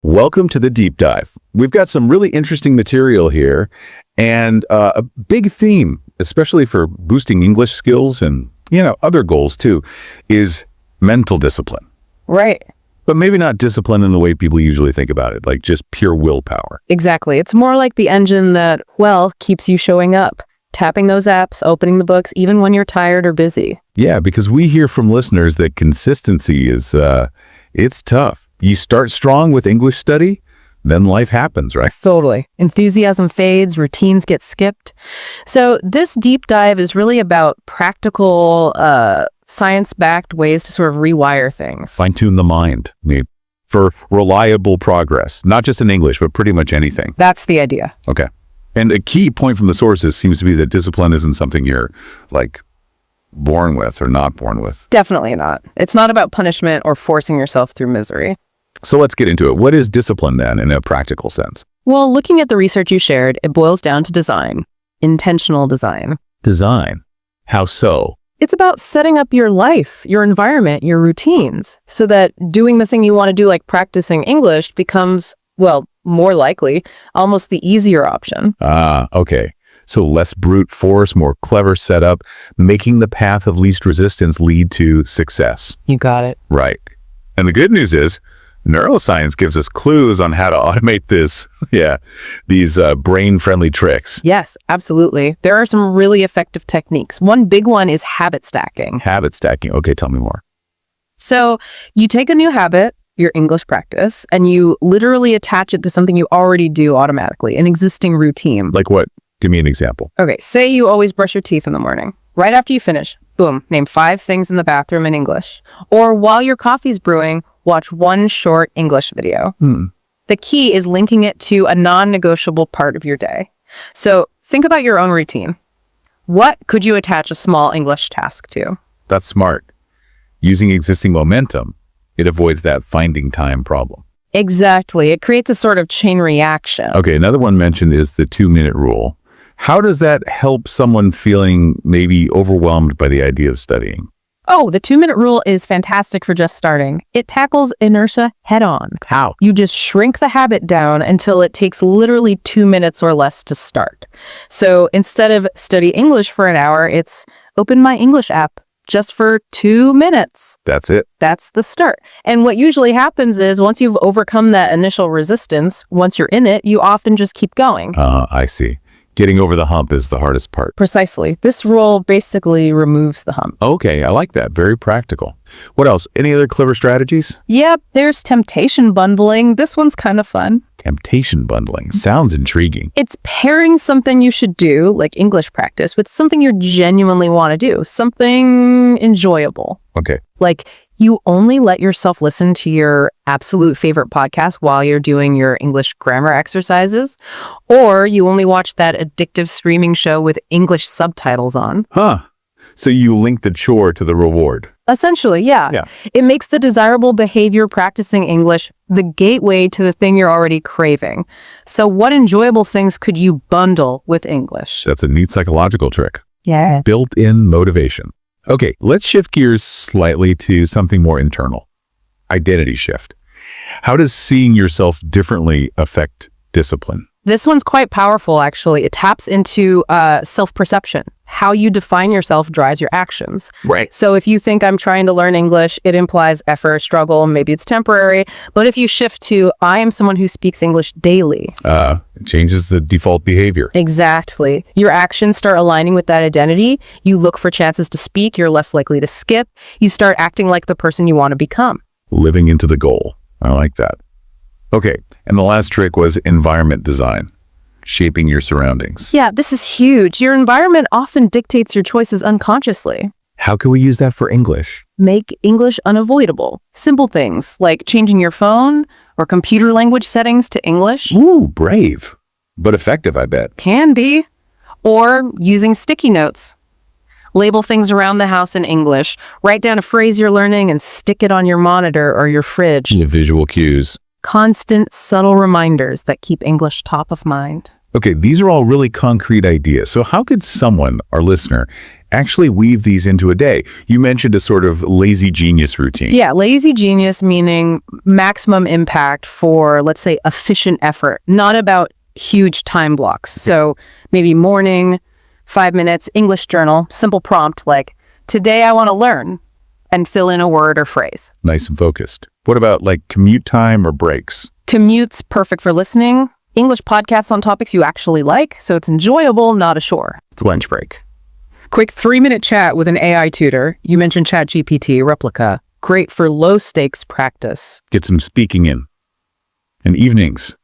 Welcome to the deep dive. We've got some really interesting material here and a big theme, especially for boosting English skills and, other goals too, is mental discipline. Right. But maybe not discipline in the way people usually think about it, like just pure willpower. Exactly. It's more like the engine that, keeps you showing up, tapping those apps, opening the books, even when you're tired or busy. Yeah, because we hear from listeners that consistency is, it's tough. You start strong with English study, then life happens, right? Totally. Enthusiasm fades, routines get skipped. So this deep dive is really about practical, science-backed ways to sort of rewire things. Fine-tune the mind, for reliable progress, not just in English, but pretty much anything. That's the idea. Okay. And a key point from the sources seems to be that discipline isn't something you're, born with or not born with. Definitely not. It's not about punishment or forcing yourself through misery. So let's get into it. What is discipline then in a practical sense? Well, looking at the research you shared, it boils down to design. Intentional design. Design? How so? It's about setting up your life, your environment, your routines, so that doing the thing you want to do, like practicing English, becomes, more likely, almost the easier option. Okay. So less brute force, more clever setup, making the path of least resistance lead to success. You got it. Right. And the good news is, neuroscience gives us clues on how to automate this. These brain-friendly tricks. Yes, absolutely. There are some really effective techniques. One big one is habit stacking. Habit stacking. Okay, tell me more. So you take a new habit, your English practice, and you literally attach it to something you already do automatically, an existing routine. Like what? Give me an example. Okay, say you always brush your teeth in the morning. Right after you finish, boom, name 5 things in the bathroom in English. Or while your coffee's brewing, watch one short English video. The key is linking it to a non-negotiable part of your day. So think about your own routine. What could you attach a small English task to? That's smart. Using existing momentum, it avoids that finding time problem. Exactly. It creates a sort of chain reaction. Okay, another one mentioned is the 2-minute rule. How does that help someone feeling maybe overwhelmed by the idea of studying? Oh, the 2-minute rule is fantastic for just starting. It tackles inertia head on. How? You just shrink the habit down until it takes literally 2 minutes or less to start. So instead of study English for an hour, it's open my English app just for 2 minutes. That's it. That's the start. And what usually happens is once you've overcome that initial resistance, once you're in it, you often just keep going. I see. Getting over the hump is the hardest part. Precisely. This rule basically removes the hump. Okay, I like that. Very practical. What else? Any other clever strategies? Yep, there's temptation bundling. This one's kind of fun. Temptation bundling. Sounds intriguing. It's pairing something you should do, like English practice, with something you genuinely want to do, something enjoyable. Okay. Like you only let yourself listen to your absolute favorite podcast while you're doing your English grammar exercises, or you only watch that addictive streaming show with English subtitles on. Huh. So you link the chore to the reward. Essentially, yeah. It makes the desirable behavior practicing English the gateway to the thing you're already craving. So what enjoyable things could you bundle with English? That's a neat psychological trick. Yeah. Built-in motivation. Okay, let's shift gears slightly to something more internal. Identity shift. How does seeing yourself differently affect discipline? This one's quite powerful, actually. It taps into self-perception. How you define yourself drives your actions. Right. So if you think I'm trying to learn English, it implies effort, struggle, maybe it's temporary. But if you shift to, I am someone who speaks English daily. It changes the default behavior. Exactly. Your actions start aligning with that identity. You look for chances to speak. You're less likely to skip. You start acting like the person you want to become. Living into the goal. I like that. Okay, and the last trick was environment design, shaping your surroundings. Yeah, this is huge. Your environment often dictates your choices unconsciously. How can we use that for English? Make English unavoidable. Simple things like changing your phone or computer language settings to English. Ooh, brave. But effective, I bet. Can be. Or using sticky notes. Label things around the house in English. Write down a phrase you're learning and stick it on your monitor or your fridge. Visual cues. Constant, subtle reminders that keep English top of mind. Okay, these are all really concrete ideas. So how could someone, our listener, actually weave these into a day? You mentioned a sort of lazy genius routine. Yeah, lazy genius meaning maximum impact for, let's say, efficient effort, not about huge time blocks. So maybe morning, 5 minutes, English journal, simple prompt like, today I want to learn, and fill in a word or phrase. Nice and focused. What about like commute time or breaks? Commute's perfect for listening. English podcasts on topics you actually like, so it's enjoyable, not a chore. It's lunch break. Quick 3-minute chat with an AI tutor. You mentioned ChatGPT, Replica. Great for low-stakes practice. Get some speaking in. And evenings,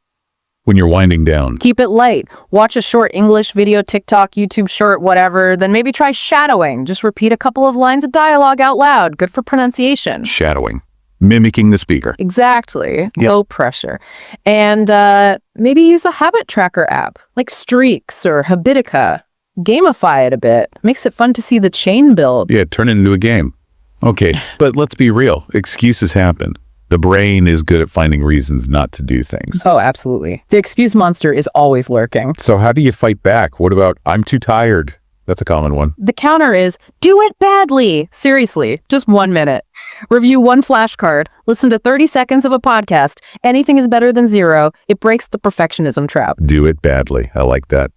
when you're winding down. Keep it light. Watch a short English video, TikTok, YouTube short, whatever. Then maybe try shadowing. Just repeat a couple of lines of dialogue out loud. Good for pronunciation. Shadowing. Mimicking the speaker. Exactly. Low pressure. And maybe use a habit tracker app like Streaks or Habitica. Gamify it a bit. Makes it fun to see the chain build. Yeah, turn it into a game. Okay, but let's be real. Excuses happen. The brain is good at finding reasons not to do things. Oh, absolutely. The excuse monster is always lurking. So how do you fight back? What about, I'm too tired? That's a common one. The counter is, do it badly. Seriously, just 1 minute. Review one flashcard. Listen to 30 seconds of a podcast. Anything is better than zero. It breaks the perfectionism trap. Do it badly. I like that.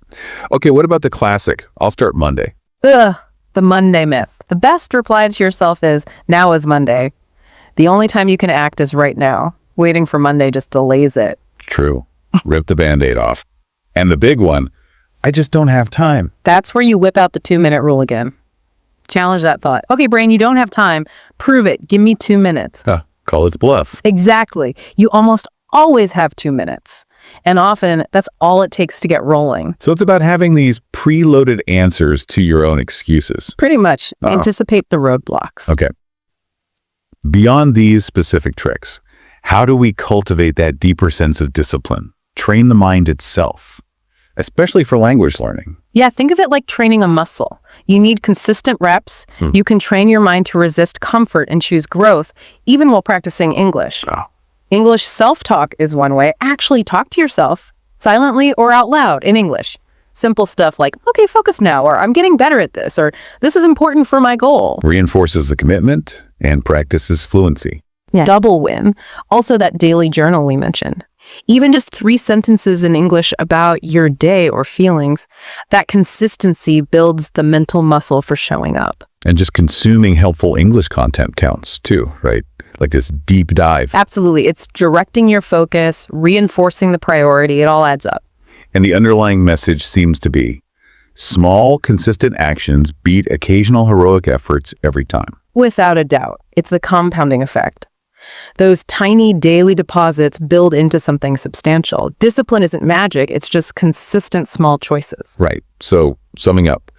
Okay, what about the classic? I'll start Monday. Ugh, the Monday myth. The best reply to yourself is, now is Monday. The only time you can act is right now. Waiting for Monday just delays it. True. Rip the Band-Aid off. And the big one, I just don't have time. That's where you whip out the 2-minute rule again. Challenge that thought. Okay, brain, you don't have time. Prove it. Give me 2 minutes. Call its bluff. Exactly. You almost always have 2 minutes. And often, that's all it takes to get rolling. So it's about having these preloaded answers to your own excuses. Pretty much. Anticipate the roadblocks. Okay. Beyond these specific tricks, how do we cultivate that deeper sense of discipline? Train the mind itself, especially for language learning. Yeah, think of it like training a muscle. You need consistent reps. You can train your mind to resist comfort and choose growth, even while practicing English. Oh. English self-talk is one way. Actually talk to yourself, silently or out loud in English. Simple stuff like, okay, focus now, or I'm getting better at this, or this is important for my goal. Reinforces the commitment and practices fluency. Yeah. Double win. Also that daily journal we mentioned. Even just 3 sentences in English about your day or feelings, that consistency builds the mental muscle for showing up. And just consuming helpful English content counts too, right? Like this deep dive. Absolutely. It's directing your focus, reinforcing the priority. It all adds up. And the underlying message seems to be, small, consistent actions beat occasional heroic efforts every time. Without a doubt. It's the compounding effect. Those tiny daily deposits build into something substantial. Discipline isn't magic. It's just consistent small choices. Right. So summing up,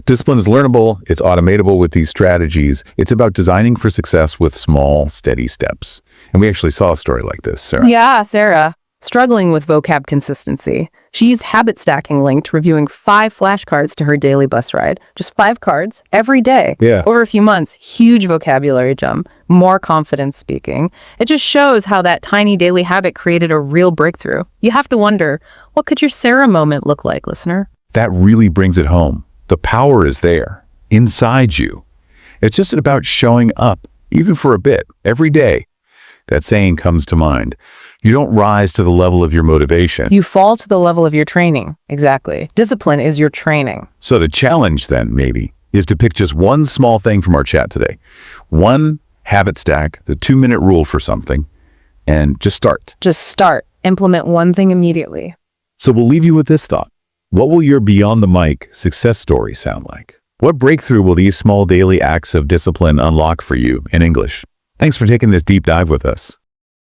discipline is learnable. It's automatable with these strategies. It's about designing for success with small, steady steps. And we actually saw a story like this, Sarah. Yeah, Sarah. Struggling with vocab consistency. She used habit stacking linked, reviewing 5 flashcards to her daily bus ride. Just 5 cards every day. Yeah. Over a few months, huge vocabulary jump, more confidence speaking. It just shows how that tiny daily habit created a real breakthrough. You have to wonder, what could your Sarah moment look like, listener? That really brings it home. The power is there, inside you. It's just about showing up, even for a bit, every day. That saying comes to mind. You don't rise to the level of your motivation. You fall to the level of your training. Exactly. Discipline is your training. So the challenge then, maybe, is to pick just one small thing from our chat today. One habit stack, the 2-minute rule for something, and just start. Just start. Implement one thing immediately. So we'll leave you with this thought. What will your beyond the mic success story sound like? What breakthrough will these small daily acts of discipline unlock for you in English? Thanks for taking this deep dive with us.